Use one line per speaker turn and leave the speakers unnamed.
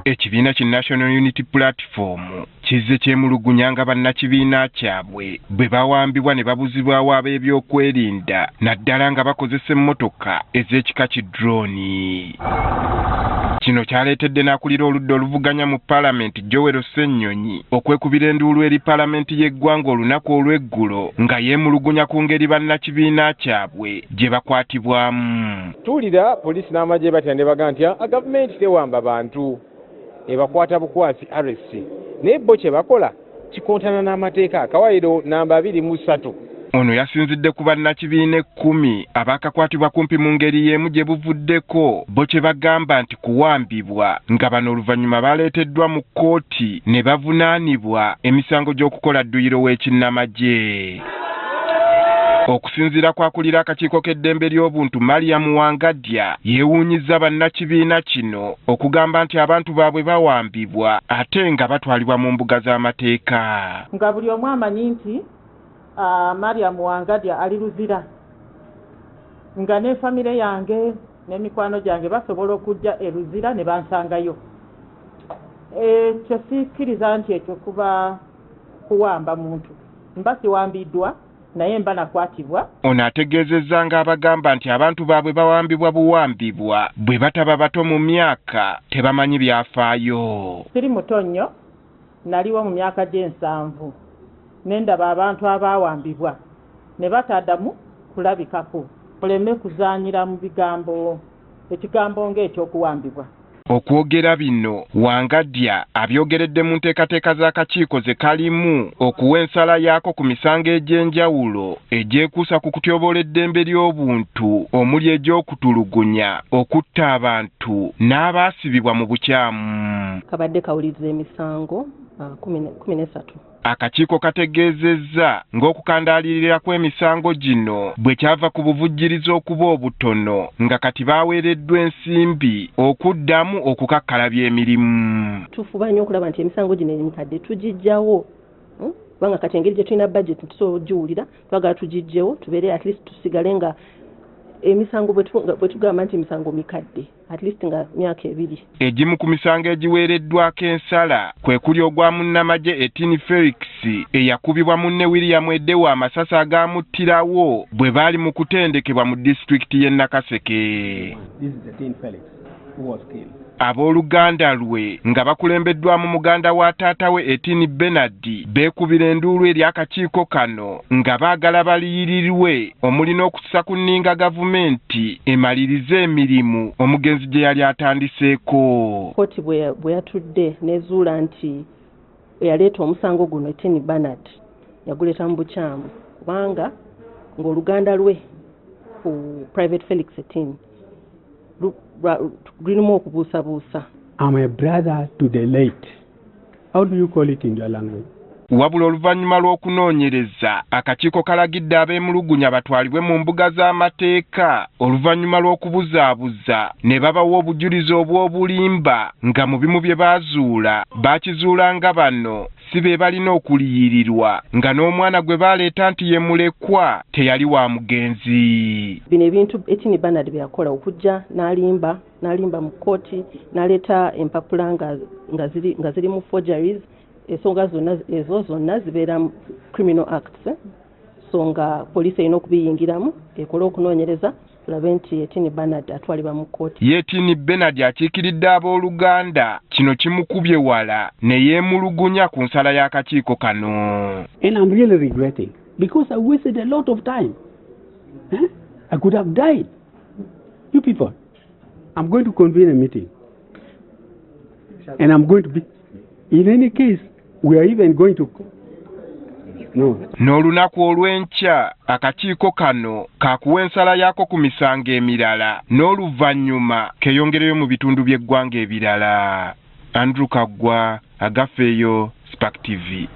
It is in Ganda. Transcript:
Ekibiina ki National Unity Platform kizze kyemulugunya nga bannakibiina kyabwe bwe bawambibwa ne babuzibwawo ab'ebyokwerinda naddala nga bakozesa emmotoka ez'ekika ki drone. Kino kyaleetedde n'akulira oludda oluvuganya mu Paalamenti Joel Ssennyonyi okwekubira enduulu eri Paalamenti y'eggwanga olunaku olw'eggulo nga yeemulugunya ku ngeri bannakibiina kyabwe gye bakwatibwamu.
Tuwulira poliisi n'amagye batya ne baga nti gavumenti tewamba bantu ebakwata bukwasi arrest naye bo kye bakola kikontana n'amateeka akawaayiro namba 23.
Ono yasinzidde ku bannakibiina 10 abaakakwatibwa kumpi mu ngeri y'emu gye buvuddeko bo kye bagamba nti kuwambibwa nga bano oluvannyuma baleeteddwa mu kkooti ne bavunaanibwa emisango gy'okukola dduyiro w'ekinnamagye. Okusinziira kwakulira akakiiko k'eddembe ly'obuntu Mariam Wangadya yeewuunyizza bannakibiina kino okugamba nti abantu baabwe bawambibwa ate nga batwalibwa mu mbuga z'amateeka.
Nga buli omu amanyi nti Mariam Wangadya ali luzira nga ne famire yange n'emikwano gyange basobola okujja eruzira ne bansangayo. Ekyo sikkiriza nti ekyo kuba kuwamba muntu, mba siwambiddwa naye mba nakwatibwa.
Ono ategeezezza ng'abagamba nti abantu baabwe bawambibwa buwambibwa bwe bataba bato mu myaka tebamanyi byafaayo.
Siri muto nnyo, naliwo mu myaka gye7 nendaba abantu abawambibwa ne bataddamu kulabikako oleme kuzaanyira mu bigambo ekigambo ng'ekyokuwambibwa.
Okwogera bino Wangadya abyogeredde mu nteekateeka z'akakiiko ze kalimu okuwa ensala yaako ku misango egy'enjawulo egyekuusa ku kutyoboola eddembe ly'obuntu omuli egy'okutulugunya, okutta abantu n'abaasibibwa mu bukyamu.
Kabadde kawuliriza emisango 13.
Akakiiko kategeezezza ng'okukandaalirira kw'emisango gino bwe kyava ku buvujjirizi okuba obutono nga kati baaweereddwa ensimbi okuddamu okukakkalabya emirimu.
Tufuba nnyo okulaba nti emisango gino emikadde tugiggyawo kubanga kati engeri gye tulina budget tusobola ogiwulira twagala tugiggyewo tubeere at least tusigale nga emisango bwe tugamba nti emisango mikadde at least nga myaka 2.
Egimu ku misango egiweereddwako ensala kwe kuli ogwa munnamagye Etienne Felix eyakubibwa munne William Eddewa amasasi agaamuttirawo bwe baali mu kutendekebwa mu disitulikiti y'e Nakaseke. Abooluganda lwe nga bakulembeddwamu muganda wa taata we Etienne Bernard beekubira enduulu eri akakiiko kano nga baagala baliyirirwe omulina okussa ku nninga gavumenti emalirize emirimu omugenzi gye yali atandiseeko.
Kkooti bwe yatudde nezuula nti eyaleeta omusango guno Etienne Bernard yaguleeta mu bukyamu kubanga ng'oluganda lwe ku Private Felix Etienne lulimu okubuusabuusa.
I'm a brother to the late. How do you call it in your language?
Wabula oluvannyuma lw'okunoonyereza akakiiko kalagidde ab'emulugunya batwalibwe mu mbuga z'amateeka oluvannyuma lw'okubuzaabuza ne babawa obujulizi obw'obulimba nga mu bimu bye baazuula baakizuula nga bano si be balina okuliyirirwa nga n'omwana gwe baaleeta nti ye mulekwa teyali wa mugenzi.
Bino ebintu Etienne Bernard bye yakola okujja n'alimba mu kkooti n'aleeta empapula nga ziri mu forgeries. Ensonga ezo zonna zibeera criminal acts so nga poliisi erina okubiyingiramu ekola okunoonyereza tulabe nti Etienne Bernard atwalibwa mu kkooti.
Etienne Bernard akiikiridde abooluganda kino kimukubye wala ne yeemulugunya ku nsala y'akakiiko kano.
And I'm really regretting because I wasted a lot of time. I could have died. You people, I'm going to convene a meeting and I'm going to be, in any case, we are even going to
N'olunaku olw'enkya akakiiko kano kaakuwa ensala yaako ku misango emirala n'oluvannyuma keeyongereyo mu bitundu by'eggwanga ebirala. Andrew Kaggwa, Agafeeyo, Spark TV.